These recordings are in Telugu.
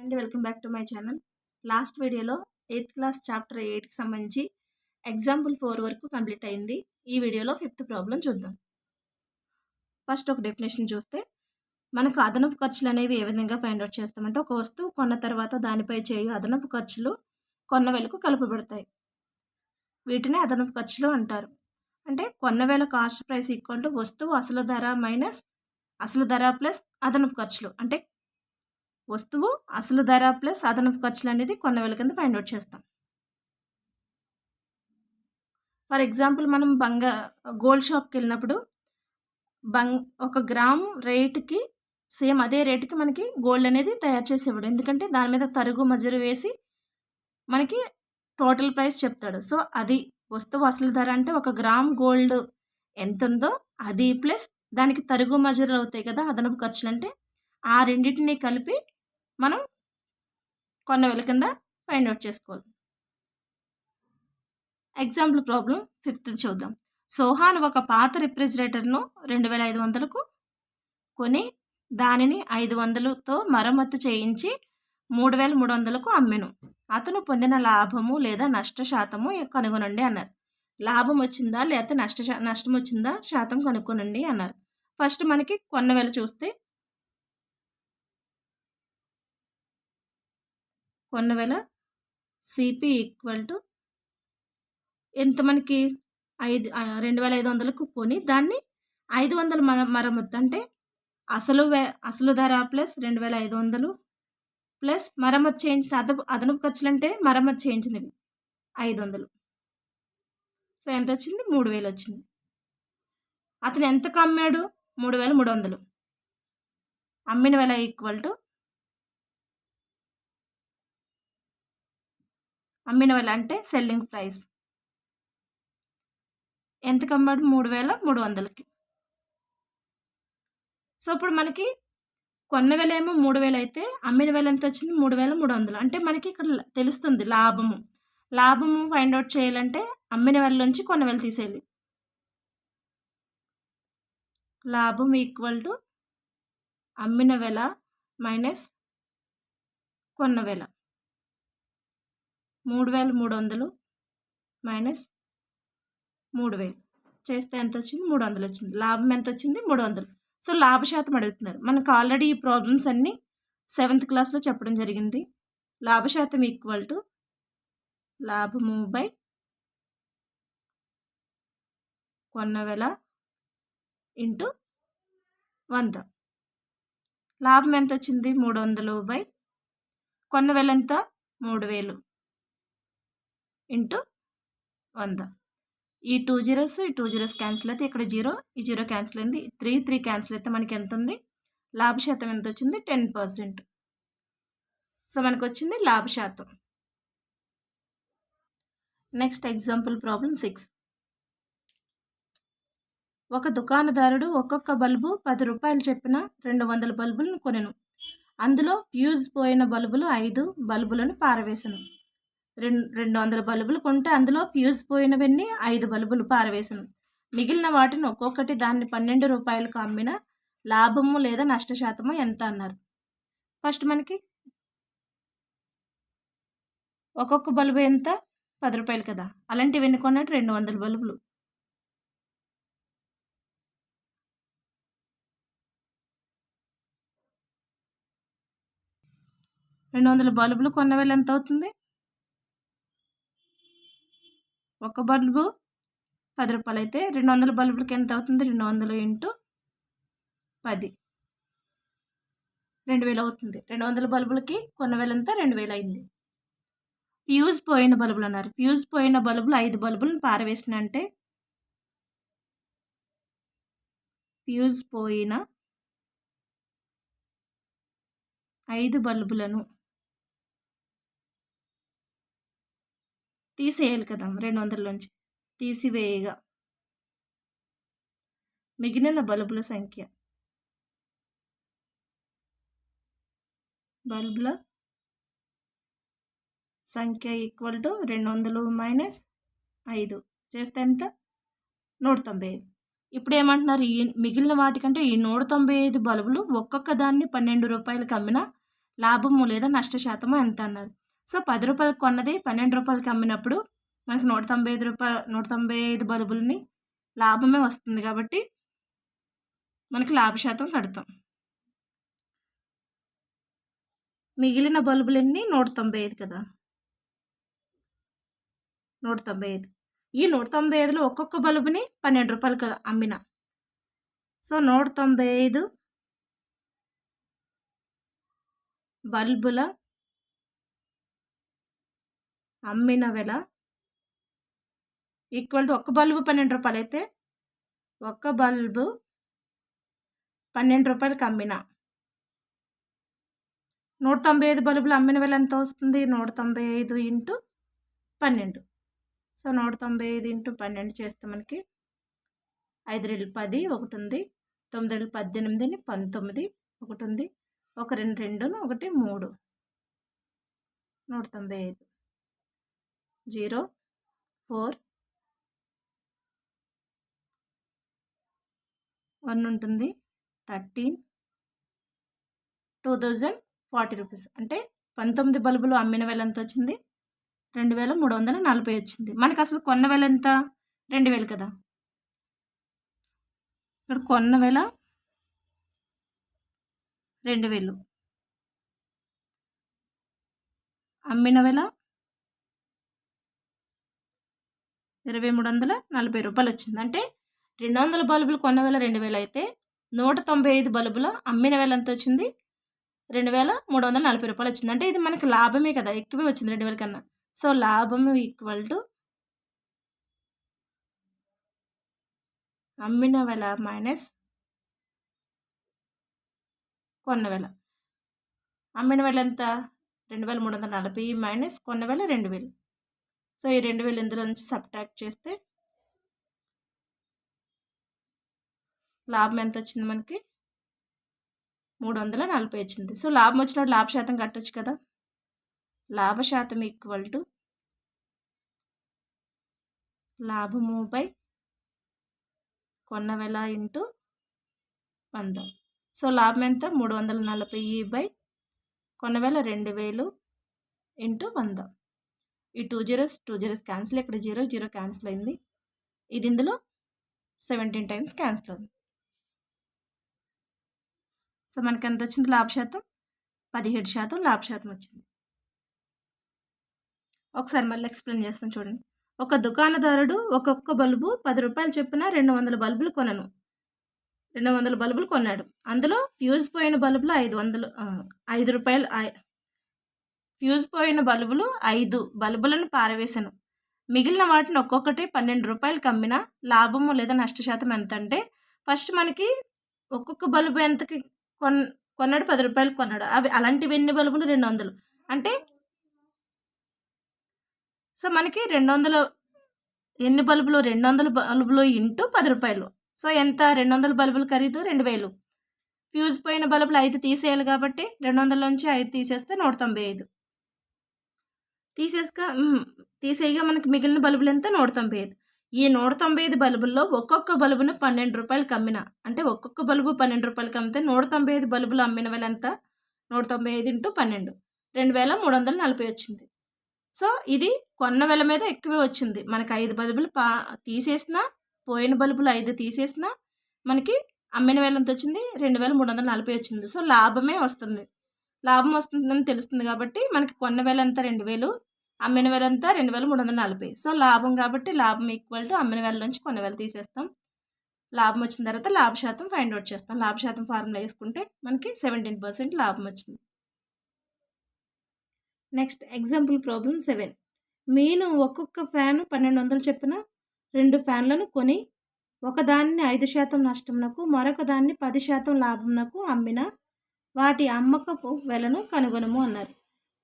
అండి, welcome back to my channel. Last వీడియోలో 8th క్లాస్ చాప్టర్ 8కి సంబంధించి ఎగ్జాంపుల్ 4 వరకు కంప్లీట్ అయింది. ఈ వీడియోలో 5th ప్రాబ్లం చూద్దాం. ఫస్ట్ ఒక డెఫినేషన్ చూస్తే మనకు అదనపు ఖర్చులు అనేవి ఏ విధంగా ఫైండ్ అవుట్ చేస్తామంటే, ఒక వస్తువు కొన్న తర్వాత దానిపై చేయు అదనపు ఖర్చులు కొన్న వేలకు కలుపబడతాయి. వీటిని అదనపు ఖర్చులు అంటారు. అంటే కొన్న వేల కాస్ట్ ప్రైస్ ఈక్వల్ టు వస్తువు అసలు ధర మైనస్ అసలు ధర ప్లస్ అదనపు ఖర్చులు. అంటే వస్తువు అసలు ధర ప్లస్ అదనపు ఖర్చులు అనేది కొన్న వేల కింద ఫైండ్ అవుట్ చేస్తాం. ఫర్ ఎగ్జాంపుల్ మనం గోల్డ్ షాప్కి వెళ్ళినప్పుడు ఒక గ్రామ్ రేటుకి సేమ్ అదే రేటుకి మనకి గోల్డ్ అనేది తయారు చేసేవాడు. ఎందుకంటే దాని మీద తరుగు మజరు వేసి మనకి టోటల్ ప్రైస్ చెప్తాడు. సో అది వస్తువు అసలు ధర అంటే ఒక గ్రామ్ గోల్డ్ ఎంత ఉందో అది ప్లస్ దానికి తరుగు మజురు అవుతాయి కదా అదనపు ఖర్చులు, అంటే ఆ రెండింటిని కలిపి మనం కొన్న వేల కింద ఫైండ్ అవుట్ చేసుకోవాలి. ఎగ్జాంపుల్ ప్రాబ్లం 5th చూద్దాం. సోహాన్ ఒక పాత రిఫ్రిజిరేటర్ను 2500కు కొని దానిని 500తో మరమ్మతు చేయించి 3300కు అమ్మెను. అతను పొందిన లాభము లేదా నష్ట శాతము కనుగొనండి అన్నారు. లాభం వచ్చిందా లేకపోతే నష్టం వచ్చిందా శాతం కనుక్కోనండి అన్నారు. ఫస్ట్ మనకి కొన్న వేల చూస్తే కొన్న వేల సిపి ఈక్వల్ టు ఎంత మనకి 2500కు కొని దాన్ని 500 మరమ్మతు, అంటే అసలు ధర ప్లస్ 2500 ప్లస్ మరమ్మతు చేయించిన అదనపు ఖర్చులు అంటే మరమ్మతు చేయించినవి 500. సో ఎంత వచ్చింది? 3000 వచ్చింది. అతను ఎంతకు అమ్మాడు? 3300. అమ్మిన వేల ఈక్వల్ టు అమ్మిన వేల అంటే సెల్లింగ్ ప్రైస్. ఎంతకు అమ్మాడు? 3300కి. సో ఇప్పుడు మనకి కొన్న వేల ఏమో 3000 అయితే అమ్మిన వేల ఎంత వచ్చింది? 3300. అంటే మనకి ఇక్కడ తెలుస్తుంది లాభము ఫైండ్ అవుట్ చేయాలంటే అమ్మిన వేల నుంచి కొన్న వేల తీసేయాలి. లాభం ఈక్వల్ టు అమ్మిన వేల మైనస్ కొన్న వేల. 3300 మైనస్ 3000 చేస్తే ఎంత వచ్చింది? 300 వచ్చింది. లాభం ఎంత వచ్చింది? 300. సో లాభశాతం అడుగుతున్నారు. మనకు ఆల్రెడీ ఈ ప్రాబ్లమ్స్ అన్నీ 7th క్లాస్లో చెప్పడం జరిగింది. లాభశాతం ఈక్వల్ టు లాభము బై కొన్న వేల ఇంటూ 100. లాభం ఎంత వచ్చింది? 300 బై కొన్న వేల ఎంత? 3000 ఇంటూ 100. ఈ 2 zeros క్యాన్సిల్ అయితే ఇక్కడ 0, ఈ 0 క్యాన్సిల్ అయింది. 3 క్యాన్సిల్ అయితే మనకి ఎంత ఉంది? లాభశాతం ఎంత వచ్చింది? 10%. సో మనకు వచ్చింది లాభశాతం. Next example problem 6. ఒక దుకాణదారుడు ఒక్కొక్క బల్బు 10 రూపాయలు చెప్పిన 200 బల్బులను కొనెను. అందులో ఫ్యూజ్ పోయిన బల్బులు 5 బల్బులను పారవేసను. 200 బల్బులు కొంటే అందులో ఫ్యూజ్ పోయినవన్నీ 5 బల్బులు పారవేసను. మిగిలిన వాటిని ఒక్కొక్కటి దాన్ని 12 రూపాయలకు అమ్మిన లాభము లేదా నష్ట శాతము ఎంత అన్నారు. ఫస్ట్ మనకి ఒక్కొక్క బల్బు ఎంత? 10 రూపాయలు కదా. అలాంటివి ఎన్ని కొన్నట్టు? 200 బల్బులు. బల్బులు కొన్న వేల ఎంత అవుతుంది? ఒక బల్బు 10 రూపాయలు అయితే 200 బల్బులకి ఎంత అవుతుంది? 200 ఇంటూ 10 2000 అవుతుంది. 200 బల్బులకి కొన్న వేల ఎంత? 2000 అయింది. ఫ్యూజ్ పోయిన బల్బులు అన్నారు. ఫ్యూజ్ పోయిన బల్బులు 5 బల్బులను పారవేసిన అంటే ఫ్యూజ్ పోయిన 5 బల్బులను తీసేయాలి కదా 200లోంచి. తీసివేయగా మిగిలిన బల్బుల సంఖ్య ఈక్వల్ టు 200 మైనస్ 5 చేస్తే ఎంత? 195. ఇప్పుడు ఏమంటున్నారు? ఈ మిగిలిన వాటికంటే ఈ 195 బల్బులు ఒక్కొక్క దాన్ని 12 రూపాయలకి అమ్మిన లాభము లేదా నష్ట శాతము ఎంత అన్నారు. సో 10 రూపాయలకి కొన్నది 12 రూపాయలకి అమ్మినప్పుడు మనకి 195 బల్బులని లాభమే వస్తుంది కాబట్టి మనకి లాభ శాతం కడతాం. మిగిలిన బల్బులన్నీ 195 కదా, 195. ఈ 195లో ఒక్కొక్క బల్బుని 12 రూపాయలకి అమ్మిన. సో 195 బల్బుల అమ్మిన వెల ఈక్వల్ టు ఒక్క బల్బు 12 రూపాయలు అయితే ఒక్క బల్బు 12 రూపాయలకి అమ్మిన. 195 బల్బులు అమ్మిన వెల ఎంత వస్తుంది? 195 ఇంటూ 12. సో 195 ఇంటూ 12 చేస్తే మనకి 5 రెళ్ళు 10 ఒకటి ఉంది, 9 రెళ్ళు 18 19 ఒకటి ఉంది, 1 2 2 1 3 195 0 4 1 ఉంటుంది 13 2040 రూపీస్. అంటే 19 బల్బులు అమ్మిన వెల ఎంత వచ్చింది? 2340 వచ్చింది. మనకు అసలు కొన్న వెల ఎంత? 2000 కదా. ఇక్కడ కొన్న వెల 2000, అమ్మిన వెల 2340 రూపాయలు వచ్చింది. అంటే 200 బల్బులు కొన్న వెల 2000 అయితే 195 బల్బుల అమ్మిన వెల ఎంత వచ్చింది? 2340 రూపాయలు వచ్చింది. అంటే ఇది మనకి లాభమే కదా, ఎక్కువే వచ్చింది 2000 కన్నా. సో లాభము ఈక్వల్ టు అమ్మిన వెల మైనస్ కొన్న వెల. అమ్మిన వెల ఎంత? 2340 మైనస్ కొన్న వెల 2000. సో ఈ 2000 ఇందులో నుంచి సబ్ట్రాక్ట్ చేస్తే లాభం ఎంత వచ్చింది? మనకి 340 వచ్చింది. సో లాభం వచ్చినప్పుడు లాభ శాతం కట్టొచ్చు కదా. లాభ శాతం ఈక్వల్ టు లాభము బై కొన్న వెల ఇంటూ 100. సో లాభం ఎంత? 340 బై కొన్న వెల 2000 ఇంటూ 100. ఈ 2 zeros క్యాన్సిల్, ఇక్కడ 0 క్యాన్సిల్ అయింది. ఇది ఇందులో 17 టైమ్స్ క్యాన్సిల్ అవుతుంది. సో మనకి ఎంత వచ్చింది లాభ శాతం? 17% లాభ శాతం వచ్చింది. ఒకసారి మళ్ళీ ఎక్స్ప్లెయిన్ చేస్తాను చూడండి. ఒక దుకాణదారుడు ఒక్కొక్క బల్బు 10 రూపాయలు చొప్పున 200 బల్బులు కొనను. 200 బల్బులు కొన్నాడు. అందులో ఫ్యూజ్ పోయిన బల్బులు 5 రూపాయలు, ఫ్యూజ్ పోయిన బల్బులు 5 బల్బులను పారవేశాను. మిగిలిన వాటిని ఒక్కొక్కటి 12 రూపాయలకి అమ్మిన లాభము లేదా నష్ట శాతం ఎంత అంటే, ఫస్ట్ మనకి ఒక్కొక్క బల్బు ఎంతకి కొన్నాడు? 10 రూపాయలకి కొన్నాడు. అవి అలాంటివి ఎన్ని బల్బులు? 200. అంటే సో మనకి 200 ఎన్ని బల్బులు? 200 బల్బులు ఇంటూ 10 రూపాయలు. సో ఎంత? 200 బల్బులు ఖరీదు 2000. ఫ్యూజ్ పోయిన బల్బులు 5 తీసేయాలి కాబట్టి 200 నుంచి 5 తీసేస్తే 195. తీసేయగా మనకి మిగిలిన బల్బులు ఎంత? 195. ఈ 195 బల్బుల్లో ఒక్కొక్క బల్బును 12 రూపాయలకి అమ్మిన. అంటే ఒక్కొక్క బల్బు 12 రూపాయలకి అమ్మితే 195 బల్బులు అమ్మిన వెల ఎంత? 195 ఇంటూ 12 2340 వచ్చింది. సో ఇది కొన్న వెల మీద ఎక్కువే వచ్చింది. మనకి 5 బల్బులు తీసేసినా, పోయిన బల్బులు 5 తీసేసినా మనకి అమ్మిన వెల ఎంత వచ్చింది? 2340 వచ్చింది. సో లాభమే వస్తుంది. లాభం వస్తుందని తెలుస్తుంది కాబట్టి మనకి కొన్న వెల ఎంత? 2000, అమ్మిన వెల ఎంత? 2340. సో లాభం కాబట్టి లాభం ఈక్వల్ టు అమ్మిన వెల నుంచి కొన్న వెల తీసేస్తాం. లాభం వచ్చిన తర్వాత లాభ శాతం ఫైండ్ అవుట్ చేస్తాం. లాభ శాతం ఫార్ములా వేసుకుంటే మనకి 17% లాభం వచ్చింది. Next example problem 7. మీను ఒక్కొక్క ఫ్యాను 1200 చొప్పున 2 ఫ్యాన్లను కొని ఒకదాన్ని 5% నష్టమునకు, మరొక దాన్ని 10% లాభమునకు అమ్మిన వాటి అమ్మకపు వెలను కనుగొనము అన్నారు.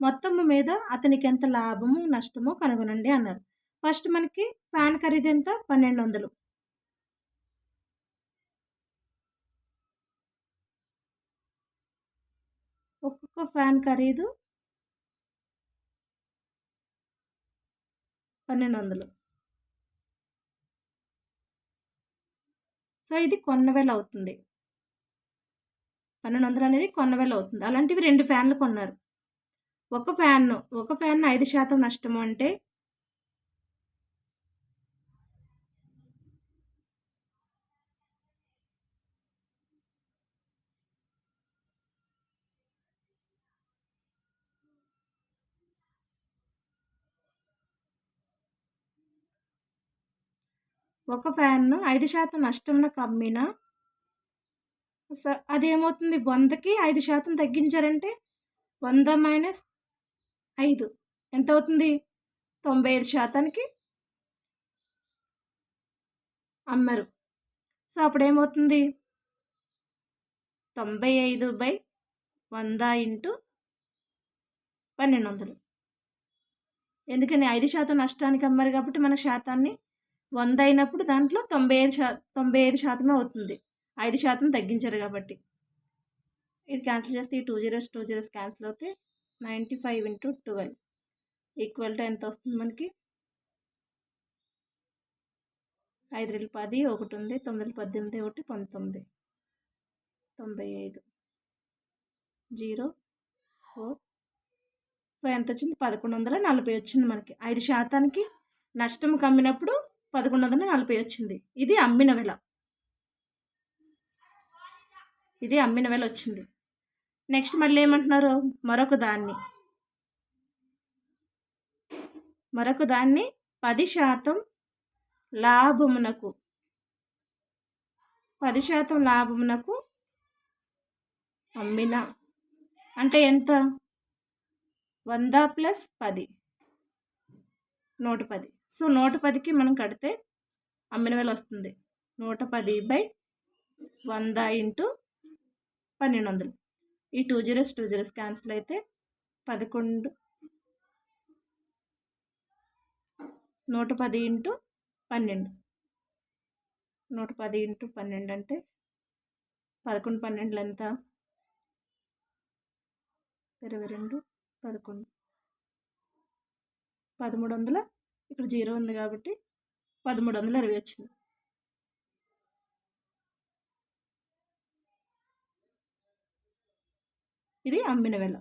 మొత్తము మీద అతనికి ఎంత లాభము నష్టమో కనుగొనండి అన్నారు. ఫస్ట్ మనకి ఫ్యాన్ ఖరీదు ఎంత? 1200. ఒక్కొక్క ఫ్యాన్ ఖరీదు 1200. సో ఇది కొన్న వెల అవుతుంది. 1200 అనేది కొన్న వెల అవుతుంది. అలాంటివి 2 ఫ్యాన్లు కొన్నారు. ఒక ఫ్యాన్ 5% నష్టము అంటే ఒక ఫ్యాన్ను 5% నష్టమునకు అమ్మిన అదేమవుతుంది, 100కి 5% తగ్గించారంటే 100 మైనస్ 5 ఎంత అవుతుంది, 95%కి అమ్మారు. సో అప్పుడు ఏమవుతుంది, 95/100 ఇంటూ 1200. ఎందుకని 5% నష్టానికి అమ్మారు కాబట్టి మన శాతాన్ని 100 అయినప్పుడు దాంట్లో 95% అవుతుంది, 5% తగ్గించారు కాబట్టి. ఇది క్యాన్సిల్ చేస్తే ఈ 2 zeros క్యాన్సిల్ అవుతే 95 × 12 ఈక్వల్ టు ఎంత వస్తుంది మనకి, 5 2 10, 1 ఉంది, 9 18, 1 19, 95 0 4. సో ఎంత వచ్చింది, 1140 వచ్చింది మనకి. 5%కి నష్టం కమ్మినప్పుడు 1140 వచ్చింది. ఇది అమ్మిన వెల వచ్చింది. నెక్స్ట్ మళ్ళీ ఏమంటున్నారు, మరొక దాన్ని 10% లాభమునకు 10% లాభమునకు అమ్మిన అంటే ఎంత, 100 + 10 110. సో 110కి మనం కడితే అమ్మిన వెల వస్తుంది 110/100 ఇంటూ 1200. ఈ 2 zeros క్యాన్సిల్ అయితే 110 ఇంటూ 12, 110 ఇంటూ 12 అంటే 11 12 ఎంత, 22 11 1300. ఇక్కడ 0 ఉంది కాబట్టి 1320 వచ్చింది. ఇది అమ్మిన వెల.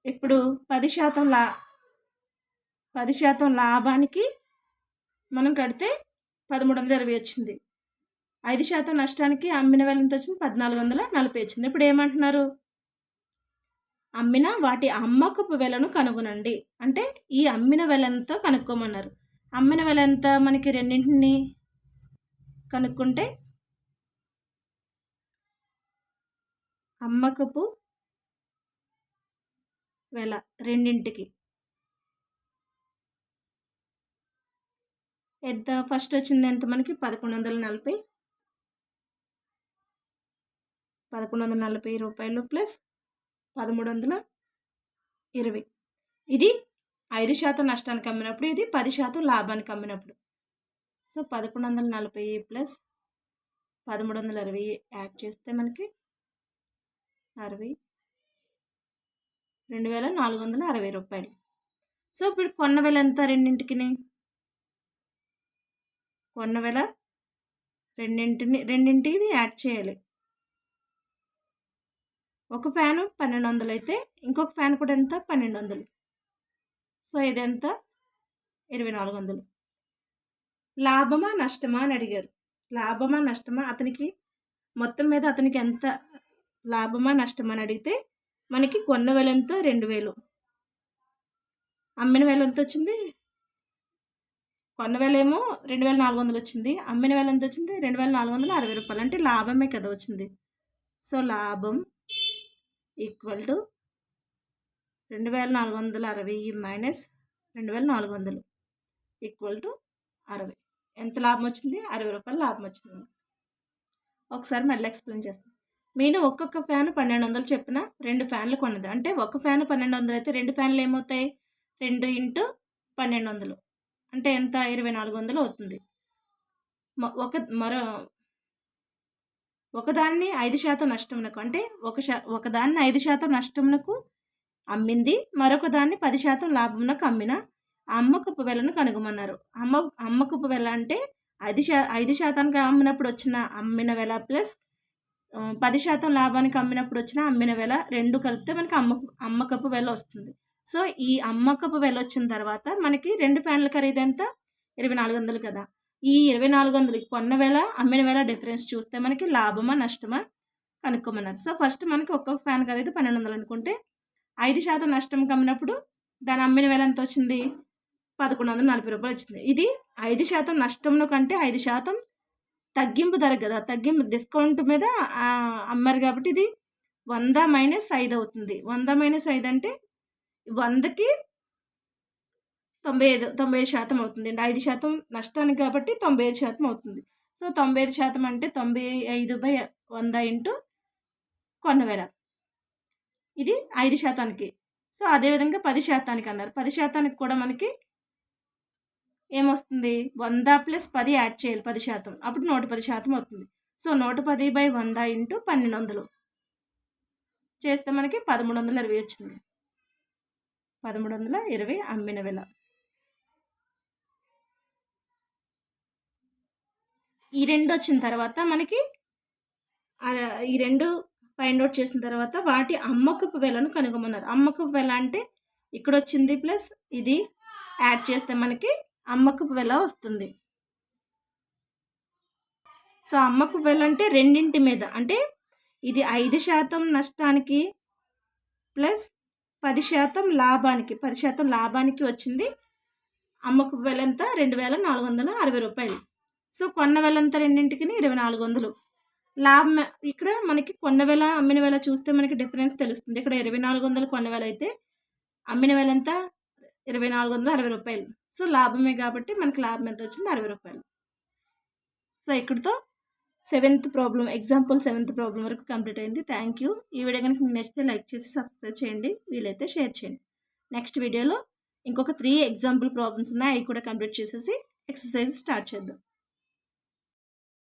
ఇప్పుడు 10% లాభానికి మనం కడితే 1320 వచ్చింది. 5% నష్టానికి అమ్మిన వెల ఎంత వచ్చింది, 1440 వచ్చింది. ఇప్పుడు ఏమంటున్నారు, అమ్మిన వాటి అమ్మకపు వెలను కనుగొనండి అంటే ఈ అమ్మిన వెల ఎంతో కనుక్కోమన్నారు. అమ్మిన వెల ఎంత, మనకి రెండింటిని కనుక్కుంటే అమ్మకపు వెల రెండింటికి ఎంత, ఫస్ట్ వచ్చింది ఎంత మనకి 1140 రూపాయలు ప్లస్ 1320. ఇది 5% నష్టానికి అమ్మినప్పుడు, ఇది 10% లాభానికి అమ్మినప్పుడు. సో 1140 ప్లస్ 1320 యాడ్ చేస్తే మనకి 60, 2460 రూపాయలు. సో ఇప్పుడు కొన్న వెల ఎంత, కొన్న వెల రెండింటిని యాడ్ చేయాలి. ఒక ఫ్యాను 1200 అయితే ఇంకొక ఫ్యాన్ కూడా ఎంత, 1200. సో ఇదెంత, 2400. లాభమా నష్టమా అని అడిగారు. లాభమా నష్టమా, అతనికి మొత్తం మీద అతనికి ఎంత లాభమా నష్టమా అని అడిగితే మనకి కొన్న వెల ఎంత, 2000. అమ్మిన వెల ఎంత వచ్చింది, కొన్న వెల ఏమో 2400 వచ్చింది, అమ్మిన వెల ఎంత వచ్చింది, 2460 రూపాయలు. అంటే లాభమే కదా వచ్చింది. సో లాభం equal to 2460 minus 2400 equal to 60. ఎంత లాభం వచ్చింది, 60 రూపాయలు లాభం వచ్చింది. ఒకసారి మళ్ళీ ఎక్స్ప్లెయిన్ చేస్తాను. నేను ఒక్కొక్క ఫ్యాన్ 1200 చెప్పిన 2 ఫ్యాన్లు కొన్నది. అంటే ఒక ఫ్యాన్ 1200 అయితే 2 ఫ్యాన్లు ఏమవుతాయి, 2 × 1200 అంటే ఎంత, 2400 అవుతుంది. ఒకదాన్ని 5% నష్టమునకు అంటే ఒకదాన్ని 5% నష్టమునకు అమ్మింది, మరొక దాన్ని 10% లాభమునకు అమ్మిన అమ్మకపు వెలను కనుగొమన్నారు. అమ్మకపు వెల అంటే 5% అమ్మినప్పుడు వచ్చిన అమ్మిన వెల ప్లస్ 10% లాభానికి అమ్మినప్పుడు వచ్చిన అమ్మిన వెల 2 కలిపితే మనకి అమ్మకపు వెల వస్తుంది. సో, ఈ అమ్మకపు వెల వచ్చిన తర్వాత మనకి 2 ఫ్యాన్ల ఖరీదు ఎంత? 2400 కదా! ఈ 2400 కొన్న వెల, అమ్మిన వెల డిఫరెన్స్ చూస్తే మనకి లాభమా, నష్టమా కనుక్కోమన్నారు. సో, ఫస్ట్ మనకి ఒక్కొక్క ఫ్యాన్ ఖరీదు 1200 అనుకుంటే 5% నష్టంకి అమ్మినప్పుడు దాని అమ్మిన వెల ఎంత వచ్చింది? రూ. 1140 వచ్చింది. ఇది 5% నష్టంలో కంటే 5% తగ్గింపు ధర కదా! తగ్గింపు డిస్కౌంట్ మీద అమ్మారు కాబట్టి ఇది 100 - 5 అవుతుంది. 100 - 5 అంటే 100కి 95% అవుతుందండి. 5% నష్టానికి కాబట్టి 95% అవుతుంది. సో, 95% అంటే 95/100 ఇంటూ కొన్న వెల. ఇది 5%కి. సో, అదేవిధంగా 10% అన్నారు. 10% కూడా మనకి ఏమొస్తుంది? 100 + 10 యాడ్ చేయాలి 10%. అప్పుడు 110% అవుతుంది. సో, 110/100 ఇంటూ 1200 చేస్తే మనకి 1320 వచ్చింది. 1320 అమ్మిన వెల. ఈ 2 వచ్చిన తర్వాత మనకి ఈ 2 ఫైండ్ అవుట్ చేసిన తర్వాత వాటి అమ్మకపు వెలను కనుగొమన్నారు. అమ్మకపు వెల అంటే ఇక్కడొచ్చింది ప్లస్ ఇది యాడ్ చేస్తే మనకి అమ్మకపు వెల వస్తుంది. సో, అమ్మకపు వెల అంటే రెండింటి మీద అంటే ఇది 5% నష్టానికి ప్లస్ 10% లాభానికి 10% లాభానికి వచ్చింది. అమ్మకపు వెల ఎంత? రూ. 2460. సో, కొన్న వెల ఎంత రెండింటికి? 2400. లాభం ఇక్కడ మనకి కొన్న వెల, అమ్మిన వెల చూస్తే మనకి డిఫరెన్స్ తెలుస్తుంది. ఇక్కడ 2400 కొన్న వెల అయితే అమ్మిన వెల ఎంత? రూ. 2460. సో, లాభమే కాబట్టి మనకి లాభం ఎంత వచ్చింది? రూ. 60. సో, ఇక్కడితో 7th problem example 7th problem వరకు కంప్లీట్ అయింది. Thank you. ఈ వీడియో కనుక మీకు నచ్చితే లైక్ చేసి సబ్స్క్రైబ్ చేయండి. వీలైతే షేర్ చేయండి. నెక్స్ట్ వీడియోలో ఇంకొక 3 ఎగ్జాంపుల్ ప్రాబ్లమ్స్ ఉన్నాయి. అవి కూడా కంప్లీట్ చేసేసి ఎక్సర్సైజ్ స్టార్ట్ చేద్దాం.